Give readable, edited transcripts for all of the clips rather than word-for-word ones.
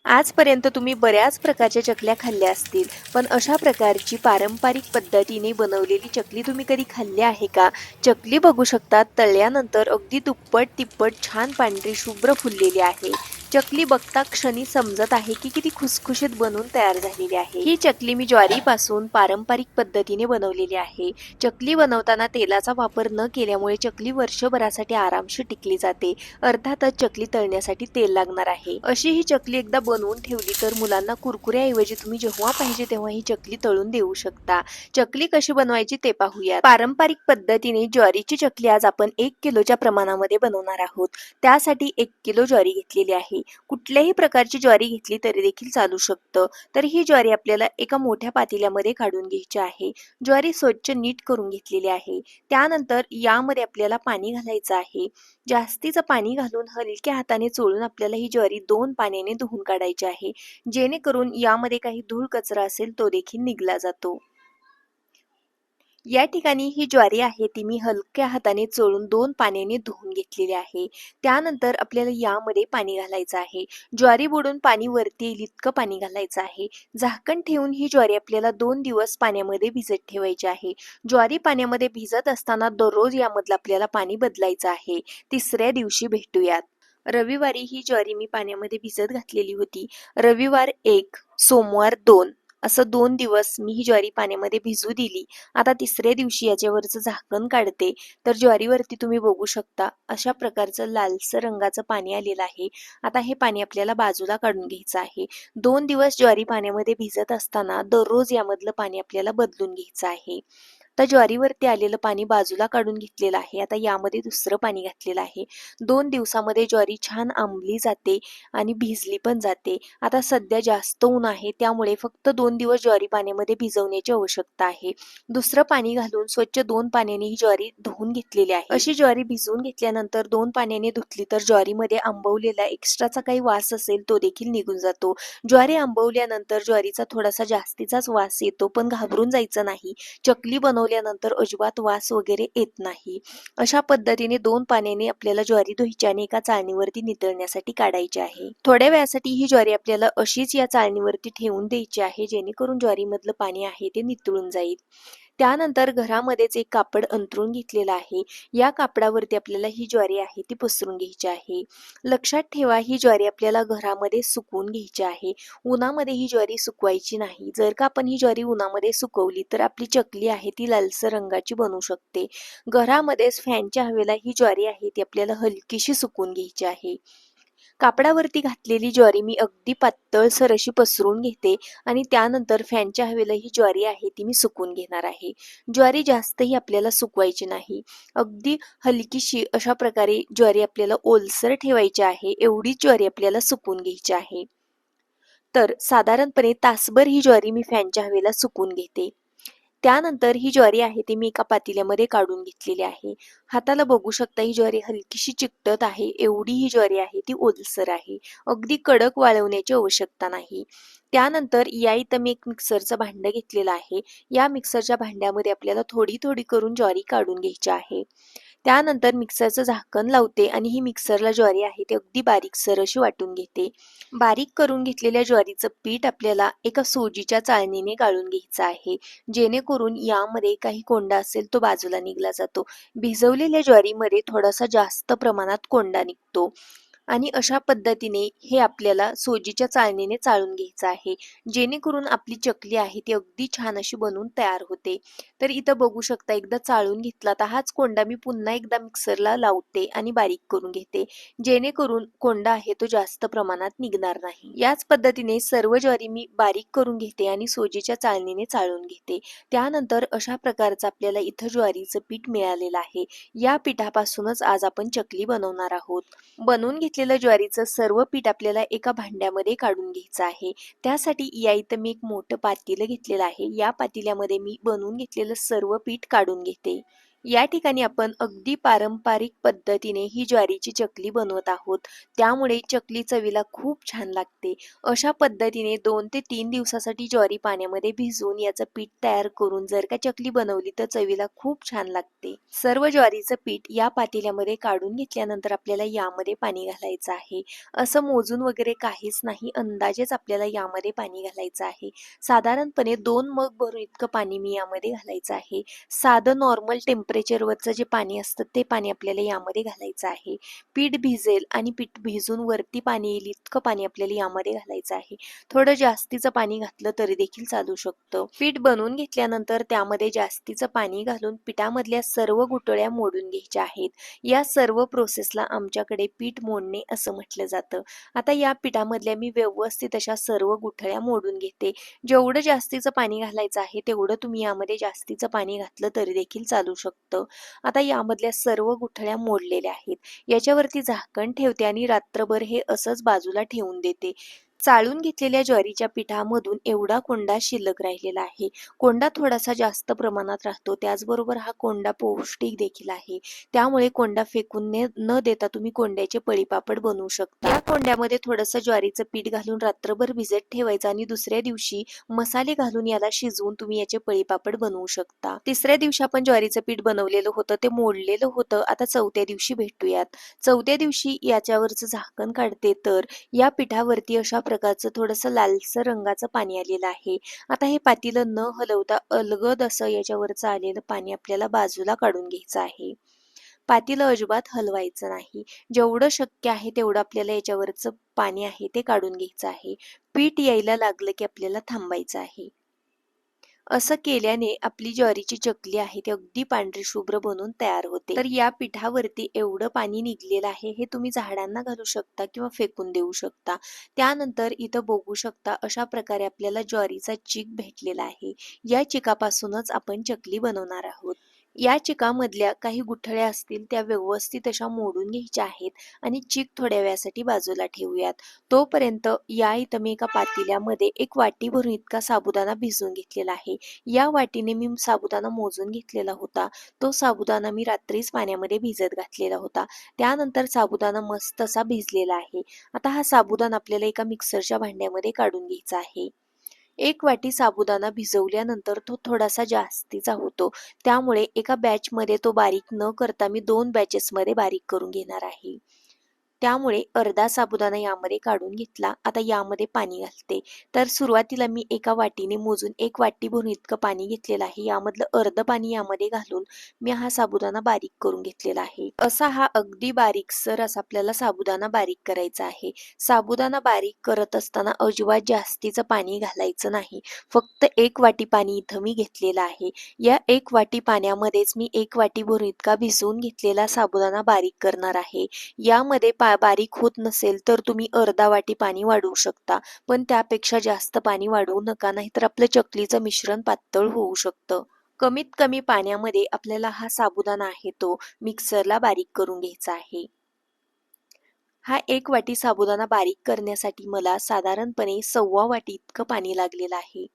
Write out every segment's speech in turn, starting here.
आजपर्यंत तुम्ही बऱ्याच प्रकारच्या चकल्या खाल्ल्या असतील, पण अशा प्रकारची पारंपरिक पद्धतीने बनवलेली चकली तुम्ही कधी खाल्ली आहे का? चकली बघू शकता तळल्यानंतर अगदी दुप्पट-तिप्पट छान पांढरी शुभ्र फुललेली आहे. चकली बघता क्षणी समजत आहे की किती खुसखुशीत बनून तयार झालेली आहे. ही चकली मी ज्वारीपासून पारंपरिक पद्धतीने बनवलेली आहे. चकली बनवताना तेलाचा वापर न केल्यामुळे चकली वर्षभरासाठी आरामशीर टिकली जाते. अर्थातच चकली तळण्यासाठी तेल लागणार आहे. अशी ही चकली एकदा बनवून ठेवली तर मुलांना कुरकुऱ्याऐवजी तुम्ही जेव्हा पाहिजे तेव्हा ही चकली तळून देऊ शकता. चकली कशी बनवायची ते पाहूया. पारंपरिक पद्धतीने ज्वारीची चकली आज आपण 1 किलोच्या प्रमाणामध्ये बनवणार आहोत. त्यासाठी 1 किलो ज्वारी घेतलेली आहे. कुठल्याही प्रकारची ज्वारी घेतली तरी देखील चालू शकतं. तर ही ज्वारी आपल्याला एका मोठ्या पातेल्यामध्ये काढून घ्यायची आहे. ज्वारी स्वच्छ नीट करून घेतलेली आहे. त्यानंतर यामध्ये आपल्याला पाणी घालायचं आहे. जास्तीचं पाणी घालून हलक्या हाताने चोळून आपल्याला ही ज्वारी 2 पाण्याने धुवून काढायची आहे, जेणेकरून यामध्ये काही धूळ कचरा असेल तो देखील निघला जातो. या ठिकाणी ही ज्वारी आहे ती मी हलक्या हाताने चोळून 2 पाण्याने धुवून घेतलेली आहे. त्यानंतर आपल्याला यामध्ये पाणी घालायचं आहे. ज्वारी बुडून पाणी वरती येईल इतकं पाणी घालायचं आहे. झाकण ठेवून ही ज्वारी आपल्याला 2 दिवस पाण्यामध्ये भिजत ठेवायची आहे. ज्वारी पाण्यामध्ये भिजत असताना दररोज यामधलं आपल्याला पाणी बदलायचं आहे. तिसऱ्या दिवशी भेटूयात. रविवारी ही ज्वारी मी पाण्यामध्ये भिजत घातलेली होती. रविवार 1, सोमवार 2 असं 2 दिवस मी ही ज्वारी पाण्यामध्ये भिजू दिली. आता तिसऱ्या दिवशी याच्यावरचं झाकण काढते, तर ज्वारीवरती तुम्ही बघू शकता अशा प्रकारचं लालसर रंगाचं पाणी आलेलं आहे. आता हे पाणी आपल्याला बाजूला काढून घ्यायचं आहे. 2 दिवस ज्वारी पाण्यामध्ये भिजत असताना दररोज यामधलं पाणी आपल्याला बदलून घ्यायचं आहे. आता ज्वारीवरती आलेलं पाणी बाजूला काढून घेतलेलं आहे. आता यामध्ये दुसरं पाणी घातलेलं आहे. 2 दिवसामध्ये ज्वारी छान आंबली जाते आणि भिजली पण जाते. आता सध्या जास्त ऊन आहे, त्यामुळे फक्त 2 दिवस ज्वारी पाण्यामध्ये भिजवण्याची आवश्यकता आहे. दुसरं पाणी घालून स्वच्छ 2 पाण्याने ही ज्वारी धुवून घेतलेली आहे. अशी ज्वारी भिजवून घेतल्यानंतर 2 पाण्याने धुतली तर ज्वारीमध्ये आंबवलेला एक्स्ट्राचा काही वास असेल तो देखील निघून जातो. ज्वारी आंबवल्यानंतर ज्वारीचा थोडासा जास्तीचाच वास येतो, पण घाबरून जायचं नाही. चकली बनवल्यानंतर अजिबात वास वगैरे येत नाही. अशा पद्धतीने 2 पाण्याने आपल्याला ज्वारी धुवायची आणि एका चाळणीवरती नितळण्यासाठी काढायची आहे. थोड्या वेळासाठी ही ज्वारी आपल्याला अशीच या चाळणीवरती ठेवून द्यायची आहे, जेणेकरून ज्वारीमधलं पाणी आहे ते नितळून जाईल. त्यानंतर घरामध्येच एक कापड अंथरून घेतलेलं आहे. या कापडावरती आपल्याला ही ज्वारी आहे ती पसरून घ्यायची आहे. लक्षात ठेवा ही ज्वारी आपल्याला घरामध्ये सुकवून घ्यायची आहे. उन्हामध्ये ही ज्वारी सुकवायची नाही. जर का आपण ही ज्वारी उन्हामध्ये सुकवली तर आपली चकली आहे ती लालसर रंगाची बनू शकते. घरामध्येच फॅनच्या हवेला ही ज्वारी आहे ती आपल्याला हलकीशी सुकवून घ्यायची आहे. कापडावरती घातलेली ज्वारी मी अगदी पातळसर अशी पसरून घेते आणि त्यानंतर फॅनच्या हवेला ही ज्वारी आहे ती मी सुकवून घेणार आहे. ज्वारी जास्तही आपल्याला सुकवायची नाही. अगदी हलकीशी अशा प्रकारे ज्वारी आपल्याला ओलसर ठेवायची आहे. एवढीच ज्वारी आपल्याला सुकवून घ्यायची आहे. तर साधारणपणे तासभर ही ज्वारी मी फॅनच्या हवेला सुकवून घेते. त्यानंतर ही ज्वारी आहे ती मी एका पातेल्यामध्ये काढून घेतलेली आहे. हाताला बघू शकता ही ज्वारी हलकीशी चिकटत आहे. एवढी ही ज्वारी आहे ती ओलसर आहे. अगदी कडक वाळवण्याची आवश्यकता नाही. त्यानंतर या इथं मी एक मिक्सरचं भांडं घेतलेलं आहे. या मिक्सरच्या भांड्यामध्ये आपल्याला थोडी थोडी करून ज्वारी काढून घ्यायची आहे. त्यानंतर मिक्सरचं झाकण लावते आणि ही मिक्सरला ज्वारी आहे ती अगदी बारीकसर अशी वाटून घेते. बारीक करून घेतलेल्या ज्वारीचं पीठ आपल्याला एका सोजीच्या चाळणीने गाळून घ्यायचं आहे, जेणेकरून यामध्ये काही कोंडा असेल तो बाजूला निघला जातो. भिजवलेल्या ज्वारीमध्ये थोडासा जास्त प्रमाणात कोंडा निघतो आणि अशा पद्धतीने हे आपल्याला सोजीच्या चाळणीने चाळून घ्यायचं आहे, जेणेकरून आपली चकली आहे ती अगदी छान अशी बनवून तयार होते. तर इथं बघू शकता एकदा चाळून घेतला तर हाच कोंडा मी पुन्हा एकदा मिक्सरला लावते आणि बारीक करून घेते, जेणेकरून कोंडा आहे तो जास्त प्रमाणात निघणार नाही. याच पद्धतीने सर्व ज्वारी मी बारीक करून घेते आणि सोजीच्या चाळणीने चाळून घेते. त्यानंतर अशा प्रकारचं आपल्याला इथं ज्वारीचं पीठ मिळालेलं आहे. या पिठापासूनच आज आपण चकली बनवणार आहोत. बनवून घेतलेलं ज्वारीचं सर्व पीठ आपल्याला एका भांड्यामध्ये काढून घ्यायचं आहे. त्यासाठी या इथं मी एक मोठं पातेलं घेतलेलं आहे. या पातेल्यामध्ये मी बनवून घेतलेलं सर्व पीठ काढून घेते. या ठिकाणी आपण अगदी पारंपरिक पद्धतीने ही ज्वारीची चकली बनवत आहोत. त्यामुळे चकली चवीला खूप छान लागते. अशा पद्धतीने 2 ते 3 दिवसासाठी ज्वारी पाण्यामध्ये भिजवून याचं पीठ तयार करून जर का चकली बनवली तर चवीला खूप छान लागते. सर्व ज्वारीचं पीठ या पातेल्यामध्ये काढून घेतल्यानंतर आपल्याला यामध्ये पाणी घालायचं आहे. असं मोजून वगैरे काहीच नाही, अंदाजेच आपल्याला यामध्ये पाणी घालायचं आहे. साधारणपणे 2 मग भरून इतकं पाणी मी यामध्ये घालायचं आहे. साधं नॉर्मल टेम्परेचरवरचं जे पाणी असतं ते पाणी आपल्याला यामध्ये घालायचं आहे. पीठ भिजेल आणि पीठ भिजून वरती पाणी येईल इतकं पाणी आपल्याला यामध्ये घालायचं आहे. थोडं जास्तीचं पाणी घातलं तरी देखील चालू शकतं. पीठ बनवून घेतल्यानंतर त्यामध्ये जास्तीचं पाणी घालून पिठामधल्या सर्व गुठळ्या मोडून घ्यायच्या आहेत. या सर्व प्रोसेसला आमच्याकडे पीठ मोडणे असं म्हटलं जातं. आता या पिठामधल्या मी व्यवस्थित अशा सर्व गुठळ्या मोडून घेते. जेवढं जास्तीचं पाणी घालायचं आहे तेवढं तुम्ही यामध्ये जास्तीचं पाणी घातलं तरी देखील चालू शकतं. आता यामधल्या सर्व गुठळ्या मोडलेल्या आहेत. याच्यावरती झाकण ठेवते आणि रात्रभर हे असंच बाजूला ठेवून देते. चाळून घेतलेल्या ज्वारीच्या पिठामधून एवढा कोंडा शिल्लक राहिलेला आहे. कोंडा थोडासा जास्त प्रमाणात राहतो. त्याचबरोबर हा कोंडा पौष्टिक देखील आहे. त्यामुळे कोंडा फेकून न देता तुम्ही कोंड्याचे पळीपापड बनवू शकता. या कोंड्यामध्ये थोडंसं ज्वारीचं पीठ घालून रात्रभर भिजत ठेवायचं आणि दुसऱ्या दिवशी मसाले घालून याला शिजवून तुम्ही याचे पळीपापड बनवू शकता. तिसऱ्या दिवशी आपण ज्वारीचं पीठ बनवलेलं होतं ते मोडलेलं होतं. आता चौथ्या दिवशी भेटूयात. चौथ्या दिवशी याच्यावरचं झाकण काढते तर या पिठावरती अशा प्रकारचं थोडंसं लालसर रंगाचं पाणी आलेलं आहे. आता हे पातेलं न हलवता अलगद असं याच्यावरचं आलेलं पाणी आपल्याला बाजूला काढून घ्यायचं आहे. पातेलं अजिबात हलवायचं नाही. जेवढं शक्य आहे तेवढं आपल्याला याच्यावरचं पाणी आहे ते काढून घ्यायचं आहे. पीठ यायला लागलं की आपल्याला थांबायचं आहे. असं केल्याने आपली ज्वारीची चकली आहे ती अगदी पांढरी शुभ्र बनून तयार होते. तर या पिठावरती एवढं पाणी निघलेलं आहे हे तुम्ही झाडांना घालू शकता किंवा फेकून देऊ शकता. त्यानंतर इथं बघू शकता अशा प्रकारे आपल्याला ज्वारीचा चीक भेटलेला आहे. या चिकापासूनच आपण चकली बनवणार आहोत. या चिकामधल्या काही गुठळ्या असतील त्या व्यवस्थित अशा मोडून घ्यायच्या आहेत आणि चीक थोड्या वेळासाठी बाजूला ठेवूयात. तोपर्यंत या इथं मी एका पातेल्यामध्ये 1 वाटी भरून इतका साबुदाणा भिजवून घेतलेला आहे. या वाटीने मी साबुदाणा मोजून घेतलेला होता. तो साबुदाणा मी रात्रीच पाण्यामध्ये भिजत घातलेला होता. त्यानंतर साबुदाणा मस्त असा भिजलेला आहे. आता हा साबुदाणा आपल्याला एका मिक्सरच्या भांड्यामध्ये काढून घ्यायचा आहे. 1 वाटी साबुदाणा भिजवल्यानंतर तो थोडासा जास्तीचा होतो. त्यामुळे एका बॅचमध्ये तो बारीक न करता मी 2 बॅचेसमध्ये बारीक करून घेणार आहे. त्यामुळे अर्धा साबुदाणा यामध्ये काढून घेतला. आता यामध्ये पाणी घालते. तर सुरुवातीला मी एका वाटीने मोजून 1 वाटी भरून इतकं पाणी घेतलेलं आहे. यामधलं अर्धं पाणी यामध्ये घालून मी हा साबुदाणा बारीक करून घेतलेला आहे. असा हा अगदी बारीकसर असा आपल्याला साबुदाणा बारीक करायचा आहे. साबुदाणा बारीक करत असताना अजिबात जास्तीचं पाणी घालायचं नाही. फक्त 1 वाटी पाणी इथं मी घेतलेलं आहे. या 1 वाटी पाण्यामध्येच मी 1 वाटी भरून इतका भिजवून घेतलेला साबुदाणा बारीक करणार आहे. यामध्ये बारीक होत नसेल तर तुम्ही अर्धा वाटी पाणी वाढवू शकता. पण त्यापेक्षा जास्त पाणी वाढवू नका, नाहीतर आपलं चकलीचं मिश्रण पातळ होऊ शकतं. कमीत कमी पाण्यामध्ये आपल्याला हा साबुदाणा आहे तो मिक्सरला बारीक करून घ्यायचा आहे. हा 1 वाटी साबुदाणा बारीक करण्यासाठी मला साधारणपणे 1/2 वाटी इतकं पाणी लागलेलं आहे.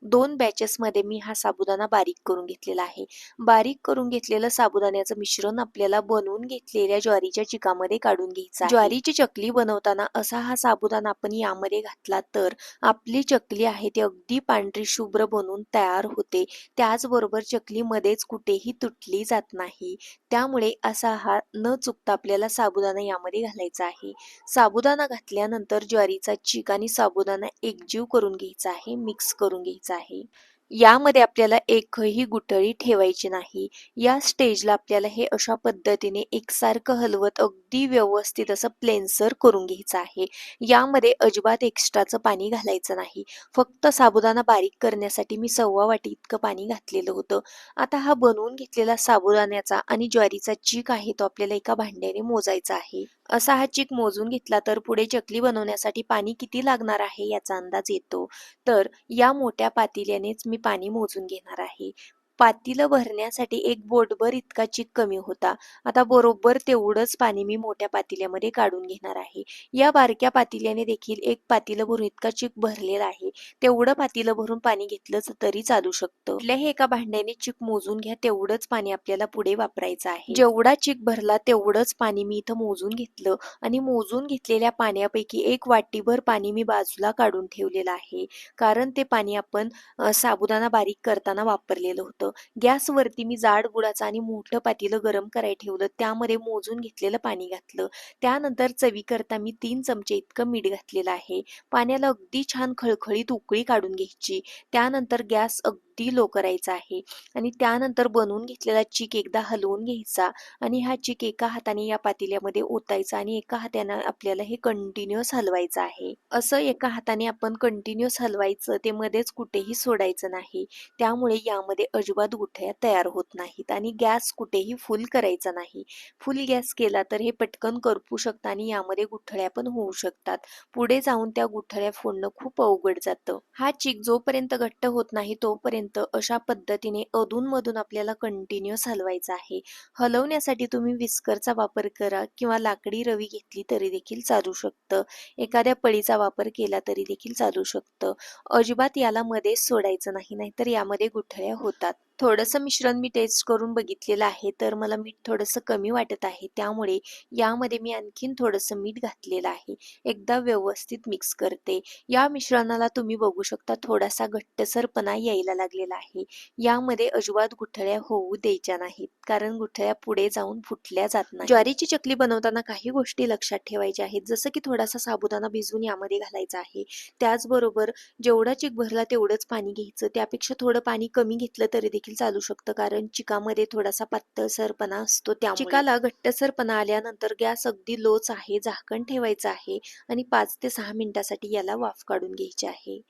2 बॅचेसमध्ये मी हा साबुदाणा बारीक करून घेतलेला आहे. बारीक करून घेतलेलं साबुदाण्याचं मिश्रण आपल्याला बनवून घेतलेल्या ज्वारीच्या चिकामध्ये काढून घ्यायचं आहे. ज्वारीची चकली बनवताना असा हा साबुदाणा आपण यामध्ये घातला तर आपली चकली आहे ती अगदी पांढरी शुभ्र बनून तयार होते. त्याचबरोबर चकलीमध्येच कुठेही तुटली जात नाही. त्यामुळे असा हा न चुकता आपल्याला साबुदाणा यामध्ये घालायचा आहे. साबुदाणा घातल्यानंतर ज्वारीचा चीक आणि साबुदाणा एकजीव करून घ्यायचा आहे, मिक्स करून घ्यायचा आहे. यामध्ये आपल्याला एकही गुठळी ठेवायची नाही. या स्टेजला आपल्याला हे अशा पद्धतीने एकसारखं हलवत अगदी व्यवस्थित असं प्लेनसर करून घ्यायचं आहे. यामध्ये अजिबात एक्स्ट्राचं पाणी घालायचं नाही. फक्त साबुदाणा बारीक करण्यासाठी मी 1/2 वाटी इतकं पाणी घातलेलं होतं. आता हा बनवून घेतलेला साबुदाण्याचा आणि ज्वारीचा चीक आहे तो आपल्याला एका भांड्याने मोजायचा आहे. असा हा चीक मोजून घेतला तर पुढे चकली बनवण्यासाठी पाणी किती लागणार आहे याचा अंदाज येतो. तर या मोठ्या पातेल्यानेच मी पाणी मोजून घेणार आहे. पातेलं भरण्यासाठी एक बोटभर इतका चिक कमी होता. आता बरोबर तेवढंच पाणी मी मोठ्या पातेल्यामध्ये काढून घेणार आहे. या बारक्या पातेल्याने देखील एक पातेलं भरून इतका चिक भरलेला आहे. तेवढं पातेलं भरून पाणी घेतलंच तरी चालू शकतं. कुठल्याही एका भांड्याने चिक मोजून घ्या, तेवढंच पाणी आपल्याला पुढे वापरायचं आहे. जेवढा चिक भरला तेवढंच पाणी मी इथं मोजून घेतलं आणि मोजून घेतलेल्या पाण्यापैकी एक वाटीभर पाणी मी बाजूला काढून ठेवलेलं आहे. कारण ते पाणी आपण साबुदाणा बारीक करताना वापरलेलं होतं. गॅसवरती मी जाड बुडाचं आणि मोठं पातेलं गरम करायला ठेवलं. त्यामध्ये मोजून घेतलेलं पाणी घातलं. त्यानंतर चवीकरता मी 3 चमचे इतकं मीठ घातलेलं आहे. पाण्याला अगदी छान खळखळीत उकळी काढून घ्यायची. त्यानंतर गॅस अगदी लो करायचा आहे आणि त्यानंतर बनवून घेतलेला चिक एकदा हलवून घ्यायचा आणि हा चिक एका हाताने या पातेल्यामध्ये ओतायचा आणि एका हाताने आपल्याला हे कंटिन्युअस हलवायचं आहे. असं एका हाताने आपण कंटिन्युअस हलवायचं, ते मध्येच कुठेही सोडायचं नाही. त्यामुळे यामध्ये अजिबात गुठळ्या तयार होत नाहीत आणि गॅस कुठेही फुल करायचा नाही. फुल गॅस केला तर हे पटकन करपू शकतं आणि यामध्ये गुठळ्या पण होऊ शकतात. पुढे जाऊन त्या गुठळ्या फोडणं खूप अवघड जातं. हा चिक जोपर्यंत घट्ट होत नाही तोपर्यंत अशा पद्धतीने अधूनमधून आपल्याला कंटिन्युअस हलवायचा आहे. हलवण्यासाठी तुम्ही विस्करचा वापर करा किंवा लाकडी रवी घेतली तरी देखील चालू शकतं. एखाद्या पळीचा वापर केला तरी देखील चालू शकतं. अजिबात याला मध्येच सोडायचं नाही, नाहीतर यामध्ये गुठळ्या होतात. थोडंसं मिश्रण मी टेस्ट करून बघितलेलं आहे, तर मला मीठ थोडंसं कमी वाटत आहे. त्यामुळे यामध्ये मी आणखीन थोडंसं मीठ घातलेलं आहे. एकदा व्यवस्थित मिक्स करते. या मिश्रणाला तुम्ही बघू शकता थोडासा घट्टसरपणा यायला लागलेला आहे. यामध्ये अजिबात गुठळ्या होऊ द्यायच्या नाहीत, कारण गुठळ्या पुढे जाऊन फुटल्या जात नाही. ज्वारीची चकली बनवताना काही गोष्टी लक्षात ठेवायच्या आहेत, जसं की थोडासा साबुदाणा भिजवून यामध्ये घालायचा आहे. त्याचबरोबर जेवढा चिक भरला तेवढंच पाणी घ्यायचं. त्यापेक्षा थोडं पाणी कमी घेतलं तरी देखील चालू शकतं, कारण चिकामध्ये थोडासा पातळसरपणा असतो. त्यामुळे चिकाला घट्टसरपणा आल्यानंतर गॅस अगदी लोच आहे, झाकण ठेवायचं आहे आणि 5 ते 6 मिनिटासाठी याला वाफ काढून घ्यायची आहे.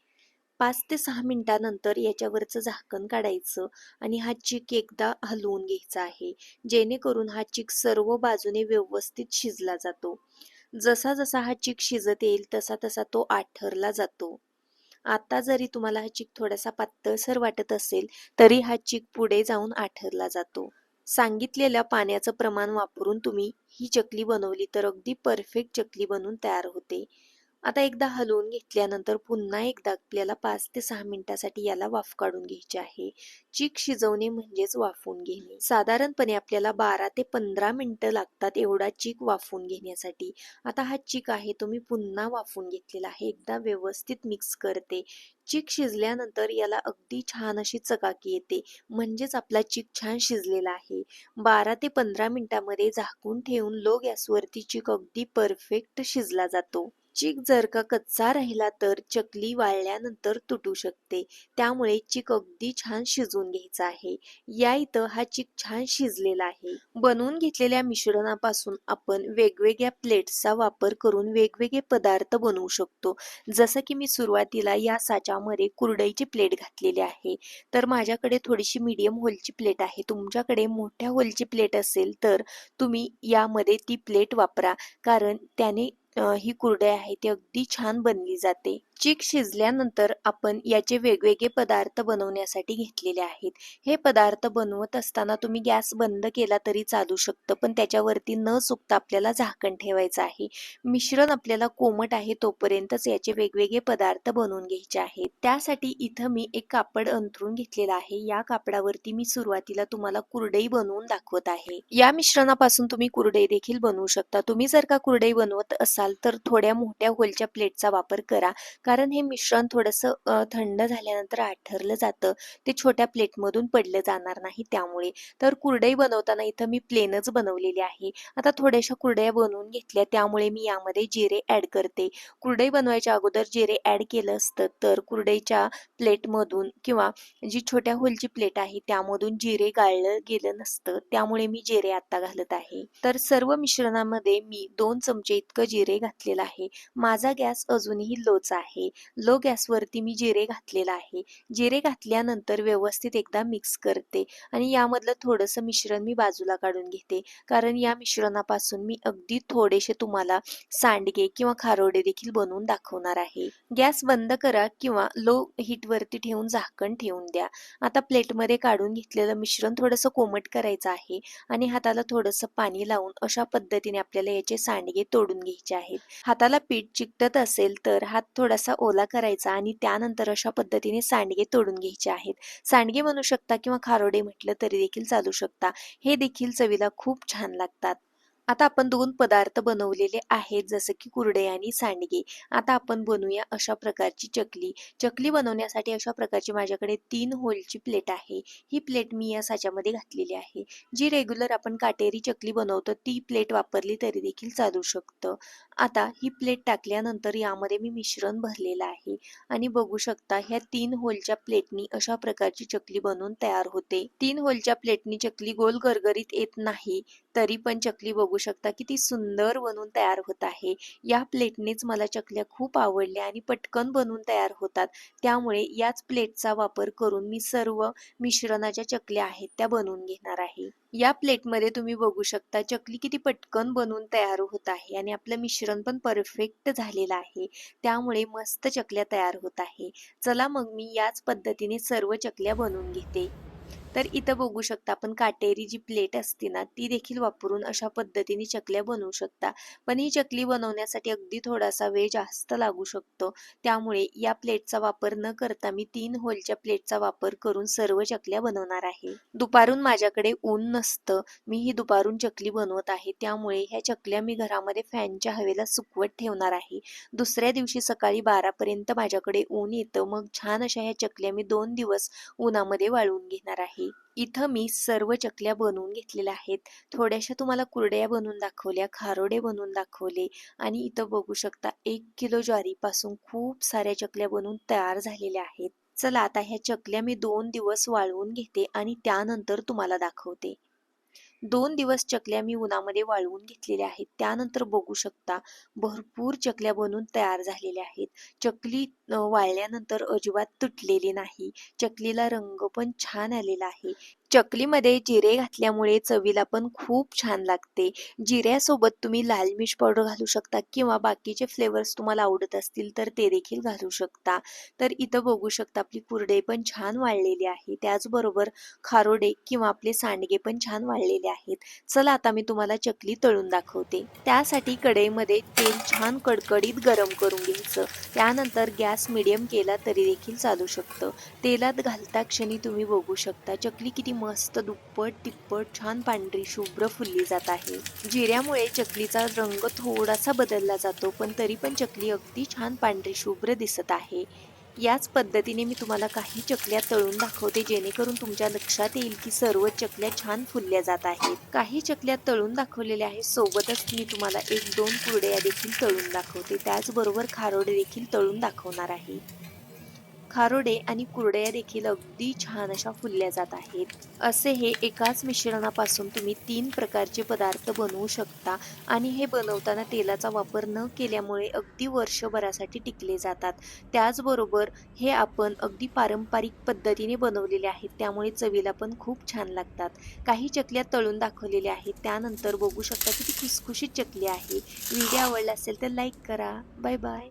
5 ते 6 मिनिटानंतर याच्यावरचं झाकण काढायचं आणि हा चिक एकदा हलवून घ्यायचा आहे, जेणेकरून हा चिक सर्व बाजूने व्यवस्थित शिजला जातो. जसा जसा हा चिक शिजत येईल तसा तसा तो आठरला जातो. आता जरी तुम्हाला हा चिक थोडासा पातळसर वाटत असेल, तरी हा चिक पुढे जाऊन आठरला जातो. सांगितलेल्या पाण्याचं प्रमाण वापरून तुम्ही ही चकली बनवली तर अगदी परफेक्ट चकली बनून तयार होते. आता एकदा हलवून घेतल्यानंतर पुन्हा एकदा आपल्याला 5 ते 6 मिनिटासाठी याला वाफ काढून घ्यायची आहे. चीक शिजवणे म्हणजेच वाफवून घेणे. साधारणपणे आपल्याला 12 ते 15 मिनिटं लागतात एवढा चीक वाफवून घेण्यासाठी. आता हा चीक आहे तो मी पुन्हा वाफवून घेतलेला आहे. एकदा व्यवस्थित मिक्स करते. चीक शिजल्यानंतर याला अगदी छान अशी चकाकी येते, म्हणजेच आपला चीक छान शिजलेला आहे. 12 ते 15 मिनिटांमध्ये झाकून ठेवून लो गॅसवरती चीक अगदी परफेक्ट शिजला जातो. चीक जर का कच्चा राहिला तर चकली वाळल्यानंतर तुटू शकते. त्यामुळे चीक अगदी छान शिजवून घ्यायचा आहे. या इथं हा चीक छान शिजलेला आहे. बनवून घेतलेल्या मिश्रणापासून आपण वेगवेगळ्या प्लेट्सचा वापर करून वेगवेगळे पदार्थ बनवू शकतो. जसं की मी सुरुवातीला या साच्यामध्ये कुरडईची प्लेट घातलेली आहे. तर माझ्याकडे थोडीशी मीडियम होलची प्लेट आहे. तुमच्याकडे मोठ्या होलची प्लेट असेल तर तुम्ही यामध्ये ती प्लेट वापरा, कारण त्याने ही कुरडई आहे ती अगदी छान बनली जाते. चीक शिजल्यानंतर आपण याचे वेगवेगळे पदार्थ बनवण्यासाठी घेतलेले आहेत. हे पदार्थ बनवत असताना तुम्ही गॅस बंद केला तरी चालू शकतं, पण त्याच्यावरती न चुकता आपल्याला झाकण ठेवायचं आहे. मिश्रण आपल्याला कोमट आहे तोपर्यंतच याचे वेगवेगळे पदार्थ बनवून घ्यायचे आहेत. त्यासाठी इथं मी एक कापड अंथरून घेतलेलं आहे. या कापडावरती मी सुरुवातीला तुम्हाला कुरडई बनवून दाखवत आहे. या मिश्रणापासून तुम्ही कुरडई देखील बनवू शकता. तुम्ही जर का कुरडई बनवत असाल तर थोड्या मोठ्या होलच्या प्लेटचा वापर करा, कारण हे मिश्रण थोडंसं थंड झाल्यानंतर आठरलं जातं. ते छोट्या प्लेटमधून पडलं जाणार नाही त्यामुळे. तर कुरडई बनवताना इथं मी प्लेनच बनवलेली आहे. आता थोड्याशा कुरडया बनवून घेतल्या, त्यामुळे मी यामध्ये जिरे ॲड करते. कुरडई बनवायच्या अगोदर जिरे ॲड केलं असतं तर कुरडईच्या प्लेटमधून किंवा जी छोट्या होलची प्लेट आहे त्यामधून जिरे गाळलं गेलं नसतं. त्यामुळे मी जिरे आता घालत आहे. तर सर्व मिश्रणामध्ये मी 2 चमचे इतकं जिरे जिरे घातलेलं आहे. माझा गॅस अजूनही लोच आहे. लो गॅसवरती मी जिरे घातलेलं आहे. जिरे घातल्यानंतर व्यवस्थित एकदा मिक्स करते आणि यामधलं थोडंसं मिश्रण मी बाजूला काढून घेते. कारण या मिश्रणापासून मी अगदी थोडेसे तुम्हाला सांडगे किंवा खारोडे देखील बनवून दाखवणार आहे. गॅस बंद करा किंवा लो हीटवरती ठेवून झाकण ठेवून द्या. आता प्लेटमध्ये काढून घेतलेलं मिश्रण थोडंसं कोमट करायचं आहे आणि हाताला थोडंसं पाणी लावून अशा पद्धतीने आपल्याला याचे सांडगे तोडून घ्यायचे आहेत. हाताला पीठ चिकटत असेल तर हात थोडासा ओला करायचा आणि त्यानंतर अशा पद्धतीने सांडगे तोडून घ्यायचे आहेत. सांडगे म्हणू शकता किंवा खारोडे म्हटलं तरी देखील चालू शकता. हे देखील चवीला खूप छान लागतात. आता आपण 2 पदार्थ बनवलेले आहेत जसं की कुरडे आणि सांडगे. आता आपण बनवूया अशा प्रकारची चकली. चकली बनवण्यासाठी अशा प्रकारची माझ्याकडे 3 होलची प्लेट आहे. ही प्लेट मी या साच्यामध्ये घातलेली आहे. जी रेग्युलर आपण काटेरी चकली बनवतो ती प्लेट वापरली तरी देखील चालू शकतं. आता ही प्लेट टाकल्यानंतर यामध्ये मी मिश्रण भरलेलं आहे आणि बघू शकता ह्या 3 होलच्या प्लेटनी अशा प्रकारची चकली बनवून तयार होते. 3 होलच्या प्लेटनी चकली गोल गरगरीत येत नाही तरी पण चकली बघू शकता किती सुंदर बनून तयार होत आहे. या प्लेटनेच मला चकल्या खूप आवडल्या आणि पटकन बनून तयार होतात. त्यामुळे याच प्लेटचा वापर करून मी सर्व मिश्रणाच्या चकल्या आहेत त्या बनवून घेणार आहे. या प्लेटमध्ये तुम्ही बघू शकता चकली किती पटकन बनवून तयार होत आहे आणि आपलं मिश्रण पण परफेक्ट झालेलं आहे. त्यामुळे मस्त चकल्या तयार होत आहे. चला मग मी याच पद्धतीने सर्व चकल्या बनवून घेते. तर इथं बघू शकता आपण काटेरी जी प्लेट असते ना ती देखील वापरून अशा पद्धतीने चकल्या बनवू शकता. पण ही चकली बनवण्यासाठी अगदी थोडासा वेळ जास्त लागू शकतो. त्यामुळे या प्लेटचा वापर न करता मी 3 होलच्या प्लेटचा वापर करून सर्व चकल्या बनवणार आहे. दुपारून माझ्याकडे ऊन नसतं. मी ही दुपारून चकली बनवत आहे. त्यामुळे ह्या चकल्या मी घरामध्ये फॅनच्या हवेला सुकवत ठेवणार आहे. दुसऱ्या दिवशी सकाळी 12 पर्यंत माझ्याकडे ऊन येतं. मग छान अशा ह्या चकल्या मी 2 दिवस उन्हामध्ये वाळवून घेणार आहे. इथं मी सर्व चकल्या बनवून घेतलेल्या आहेत. थोड्याशा तुम्हाला कुरडया बनवून दाखवल्या, खारोडे बनवून दाखवले आणि इथं बघू शकता 1 किलो ज्वारीपासून खूप साऱ्या चकल्या बनवून तयार झालेल्या आहेत. चला आता ह्या चकल्या मी 2 दिवस वाळवून घेते आणि त्यानंतर तुम्हाला दाखवते. 2 दिवस चकल्या मी उन्हामध्ये वाळवून घेतलेल्या आहेत. त्यानंतर बघू शकता भरपूर चकल्या बनून तयार झालेल्या आहेत. चकली वाळल्यानंतर अजिबात तुटलेली नाही. चकलीला रंग पण छान आलेला आहे. चकलीमध्ये जिरे घातल्यामुळे चवीला पण खूप छान लागते. जिऱ्यासोबत तुम्ही लाल मिर्च पावडर घालू शकता किंवा बाकीचे फ्लेवर्स तुम्हाला आवडत असतील तर ते देखील घालू शकता. तर इथं बघू शकता आपली कुरडई पण छान वाळलेली आहे. त्याचबरोबर खारोडे किंवा आपले सांडगे पण छान वाळलेले आहेत. चला आता मी तुम्हाला चकली तळून दाखवते. त्यासाठी कढईमध्ये तेल छान कडकडीत गरम करून घ्यायचं. त्यानंतर गॅस मीडियम केला तरी देखील चालू शकतं. तेलात घालता क्षणी तुम्ही बघू शकता चकली किती मस्त दुप्पट तिप्पट छान पांढरी शुभ्र फुलली जात आहे. जिऱ्यामुळे चकलीचा रंग थोडासा बदलला जातो पण तरी पण चकली अगदी छान पांढरी शुभ्र दिसत आहे. याच पद्धतीने मी तुम्हाला काही चकल्या तळून दाखवते जेणेकरून तुमच्या लक्षात येईल की सर्व चकल्या छान फुलल्या जात आहेत. काही चकल्या तळून दाखवलेल्या आहेत सोबतच मी तुम्हाला 1-2 कुरडया देखील तळून दाखवते. त्याचबरोबर खारोडे देखील तळून दाखवणार आहे. खारोडे आणि कुरडया देखील अगदी छान अशा फुलल्या जात आहेत. असे हे एकाच मिश्रणापासून तुम्ही 3 प्रकारचे पदार्थ बनवू शकता आणि हे बनवताना तेलाचा वापर न केल्यामुळे अगदी वर्षभरासाठी टिकले जातात. त्याचबरोबर हे आपण अगदी पारंपरिक पद्धतीने बनवलेले आहेत त्यामुळे चवीला पण खूप छान लागतात. काही चकल्या तळून दाखवलेल्या आहेत. त्यानंतर बघू शकता किती खुसखुशीत चकली आहे. व्हिडिओ आवडला असेल तर लाईक करा. Bye bye.